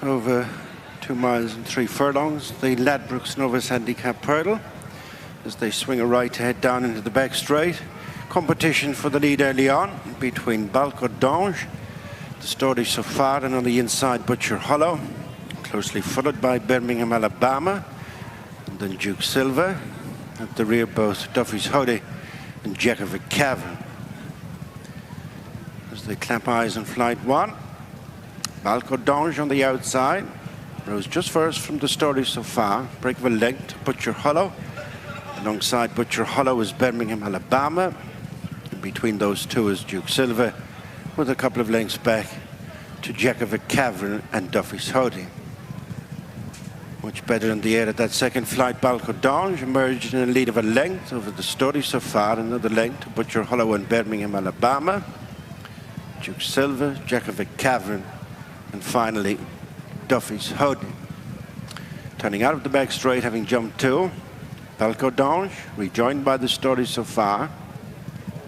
over 2 miles and 3 furlongs. The Ladbrokes Novice Handicap hurdle as they swing a right to head down into the back straight. Competition for the lead early on between Balko D'ange, the Story So Far, and on the inside Butcher Hollow, closely followed by Birmingham, Alabama, and then Duke Silver. At the rear, both Duffys Hodey and Jockey Cavern. As they clap eyes on flight 1, Balko D'ange on the outside, rose just first from the Story So Far, break of a length to Butcher Hollow. Alongside Butcher Hollow is Birmingham, Alabama. And between those two is Duke Silver, with a couple of lengths back to Jockey Cavern and Duffys Hodey. Much better in the air at that second flight. Balko D'ange emerged in a lead of a length over the Story So Far, another length to Butcher Hollow and Birmingham, Alabama. Duke Silver, Jockey Cavern, and finally Duffys Hodey. Turning out of the back straight, having jumped 2, Balko D'ange, rejoined by the Story So Far.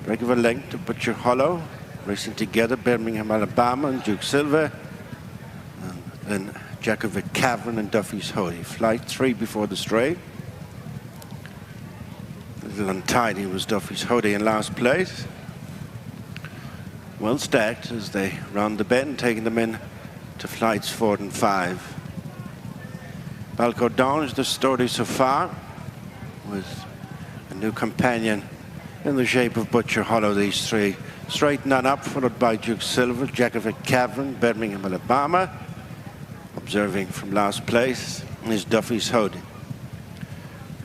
Break of a length to Butcher Hollow, racing together Birmingham, Alabama, and Duke Silver. And then Jockey Cavern and Duffys Hodey. Flight 3 before the straight. A little untidy was Duffys Hodey in last place. Well stacked as they round the bend, taking them in to flights 4 and 5. Balko D'ange, the Story So Far, with a new companion in the shape of Butcher Hollow. These three straighten on up, followed by Duke Silver, Jockey Cavern, Birmingham, Alabama. Observing from last place is Duffys Hodey.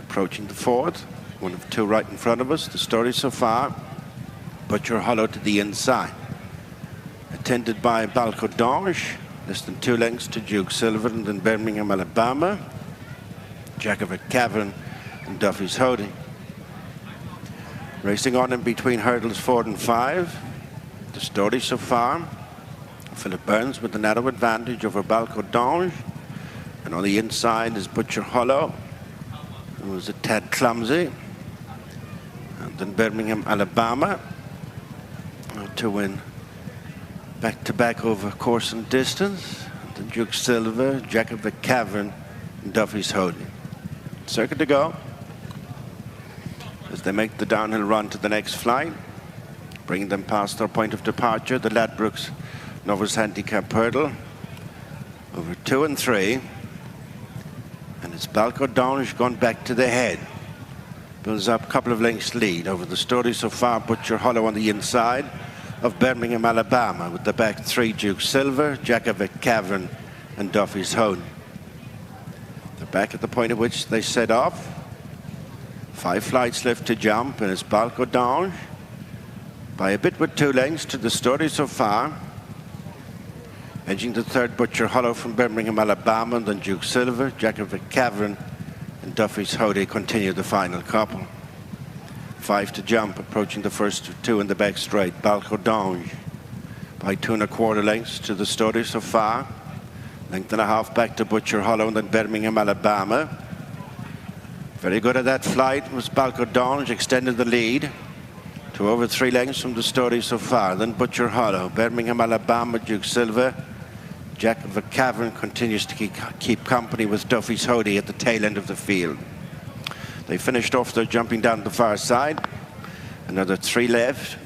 Approaching the fourth, one of 2 right in front of us, the Story So Far, Butcher Hollow to the inside. Attended by Balko D'ange, less than 2 lengths to Duke Silver, and then Birmingham, Alabama, Jockey Cavern, and Duffys Hodey. Racing on in between hurdles 4 and 5, the Story So Far, Philip Burns with the narrow advantage over Balko D'ange, and on the inside is Butcher Hollow, who was a tad clumsy, and then Birmingham, Alabama, to win back-to-back over course and distance, and then Duke Silver, Jockey Cavern, and Duffys Hodey. Circuit to go as they make the downhill run to the next flight, bringing them past their point of departure, the Ladbrokes Novice Handicap hurdle, over 2 and 3, and it's Balko D'ange gone back to the head. Builds up a couple of lengths lead over the Story So Far, Butcher Hollow on the inside of Birmingham, Alabama, with the back 3, Duke Silver, Jockey Cavern, and Duffys Hodey. They're back at the point at which they set off. 5 flights left to jump, and it's Balko D'ange by a bit with 2 lengths to the Story So Far. Edging the third, Butcher Hollow from Birmingham, Alabama, and then Duke Silver, Jockey Cavern, and Duffys Hodey continue the final couple. 5 to jump, approaching the first of 2 in the back straight. Balko D'ange by 2 1/4 lengths to the Story So Far. Length and a half back to Butcher Hollow, and then Birmingham, Alabama. Very good at that flight was Balko D'ange, extended the lead to over 3 lengths from the Story So Far. Then Butcher Hollow, Birmingham, Alabama, Duke Silver. Jockey Cavern continues to keep company with Duffys Hodey at the tail end of the field. They finished off their jumping down the far side. Another 3 left.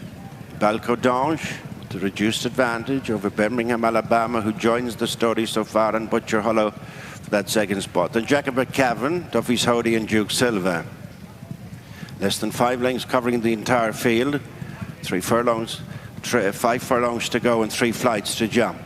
Balko D'ange, the reduced advantage over Birmingham, Alabama, who joins the Story So Far, and Butcher Hollow for that second spot. Then Jockey Cavern, Duffys Hodey, and Duke Silver. Less than 5 lengths covering the entire field. 5 furlongs to go and 3 flights to jump.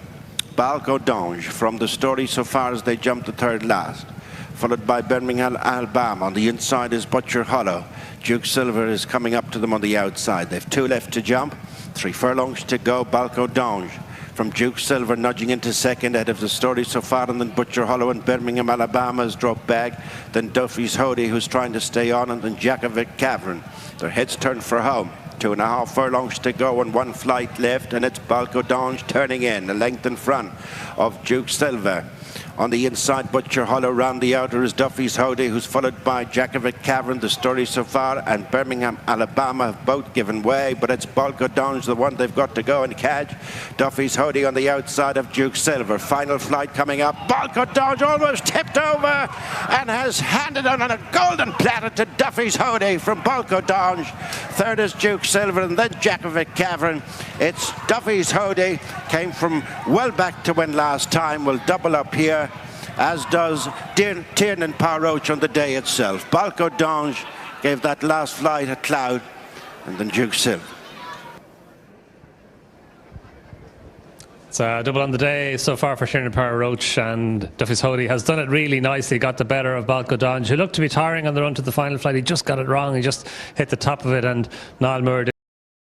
Balko D'ange from the Story So Far as they jump the third last, followed by Birmingham, Alabama. On the inside is Butcher Hollow. Duke Silver is coming up to them on the outside. They've 2 left to jump, 3 furlongs to go. Balko D'ange from Duke Silver nudging into second ahead of the Story So Far, and then Butcher Hollow and Birmingham, Alabama has dropped back. Then Duffys Hodey, who's trying to stay on, and then Jockey Cavern. Their heads turned for home. 2 1/2 furlongs to go and 1 flight left, and it's Balko D'ange turning in, a length in front of Duke Silver. On the inside, Butcher Hollow. Round the outer is Duffys Hodey, who's followed by Jockey Cavern. The story so far, and Birmingham, Alabama have both given way, but it's Balko D'ange, the one they've got to go and catch. Duffys Hodey on the outside of Duke Silver. Final flight coming up. Balko D'ange almost tipped over and has handed on a golden platter to Duffys Hodey from Balko D'ange. Third is Duke Silver, and then Jockey Cavern. It's Duffys Hodey, came from well back to win last time, will double up here, as does Tiernan Roche on the day itself. Balko D'ange gave that last flight a cloud, and then Duke Silver. It's a double on the day so far for Tiernan Roche, and Duffys Hodey has done it really nicely, got the better of Balko D'ange, who looked to be tiring on the run to the final flight. He just got it wrong, he just hit the top of it, and Niall Moore